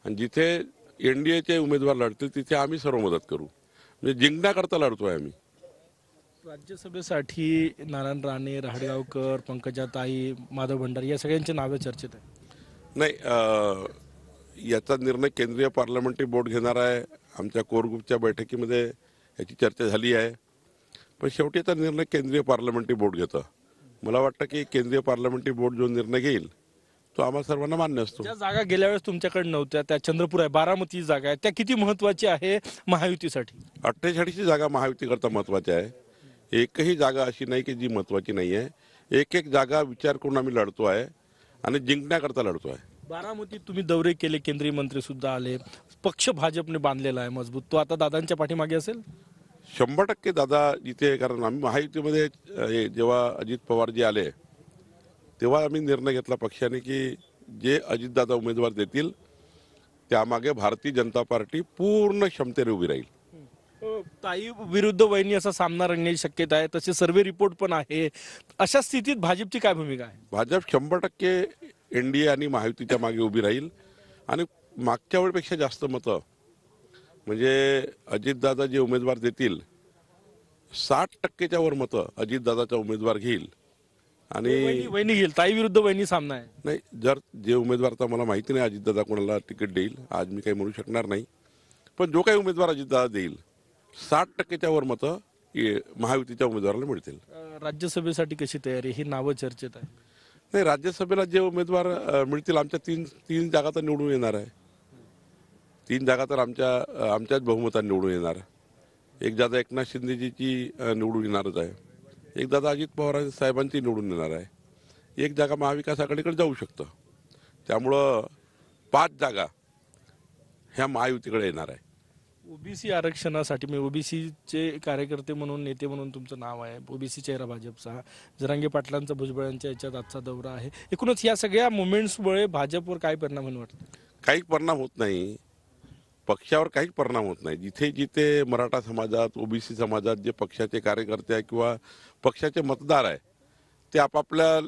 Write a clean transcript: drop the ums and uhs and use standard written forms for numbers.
आणि जिथे एनडीएचे उमेदवार लढतील तिथे आम्ही सर्व मदत करू. म्हणजे जिंकण्याकरता लढतोय आम्ही. राज्यसभेसाठी नारायण राणे, राहडगावकर, पंकजाताई, माधव भंडारी या सगळ्यांची नावे चर्चेत आहे. नाही, याचा निर्णय केंद्रीय पार्लमेंटरी बोर्ड घेणार आहे. आमच्या कोर ग्रुपच्या बैठकीमध्ये याची चर्चा झाली आहे. पण शेवटी याचा निर्णय केंद्रीय पार्लमेंटरी बोर्ड घेतं. मला वाटतं की केंद्रीय पार्लमेंटरी बोर्ड जो निर्णय घेईल तो आम्हा सर्वांना मान्य असतो. ज्या जागा गेल्या वेळेस तुमच्याकडे नव्हत्या त्या चंद्रपूर आहे, बारामती जागा आहे, त्या किती महत्वाची आहे महायुतीसाठी? 48ची जागा महायुतीकरता महत्त्वाची आहे. एकही जागा अशी नाही की जी महत्त्वाची नाही आहे. एक एक जागा विचार करून आम्ही लढतो आहे आणि जिंकण्याकरता लढतो आहे. बारामतीत तुम्ही दौरे केले, केंद्रीय मंत्री सुद्धा आले, पक्ष भाजपने बांधलेला आहे मजबूत, तो आता दादांच्या पाठीमागे असेल? 100% दादा जिथे, कारण आम्ही महायुतीमध्ये जेव्हा अजित पवारजी आले तेव्हा आम्ही निर्णय घेतला पक्षाने की जे अजितदादा उमेदवार देतील त्यामागे भारतीय जनता पार्टी पूर्ण क्षमतेने उभी राहील. ताई विरुद्ध वहिनी असा सामना रंगण्याची शक्यता आहे, तसे सर्वे रिपोर्ट पण आहे. अशा स्थितीत भाजपची काय भूमिका आहे? भाजप 100% एनडीए आणि महायुतीच्या मागे उभी राहील आणि मागच्या वेळेपेक्षा जास्त मतं, म्हणजे अजितदादा जे उमेदवार देतील 60%च्या वर मतं अजितदादाचा उमेदवार घेईल. आणि वहिनी घेईल, ताई विरुद्ध वहिनी सामना आहे. नाही, जर जे उमेदवार, तर मला माहिती नाही अजितदादा कोणाला तिकीट देईल, आज मी काही म्हणू शकणार नाही. पण जो काही उमेदवार अजितदादा देईल 60%च्या वर मतं महायुतीच्या उमेदवाराला मिळतील. राज्यसभेसाठी कशी तयारी, ही नावं चर्चेत आहे. नाही, राज्यसभेला जे उमेदवार मिळतील, आमच्या तीन जागा तर निवडून येणार आहे. 3 जागा तर आमच्याच बहुमताने निवडून येणार. एक जागा एकनाथ शिंदेजीची निवडून येणारच आहे. एक जागा अजित पवार साहेबांची निवडून येणार आहे. एक जागा महाविकास आघाडीकडे जाऊ शकतं. त्यामुळं 5 जागा ह्या महायुतीकडे येणार आहे. ओबीसी आरक्षणासाठी मी ओबीसीचे कार्यकर्ते म्हणून, नेते म्हणून तुमचं नाव आहे, ओबीसी चेहरा भाजपचा, जरांगे पाटलांचा भुजबळांच्या याच्यात आजचा दौरा आहे. एकूणच या सगळ्या मुवमेंट्समुळे भाजपवर काय परिणाम होईल वाटतं? काहीच परिणाम होत नाही. पक्षावर काहीच परिणाम होत नाही. जिथे जिथे मराठा समाजात, ओबीसी समाजात जे पक्षाचे कार्यकर्ते आहे किंवा पक्षाचे मतदार आहे ते आपापल्या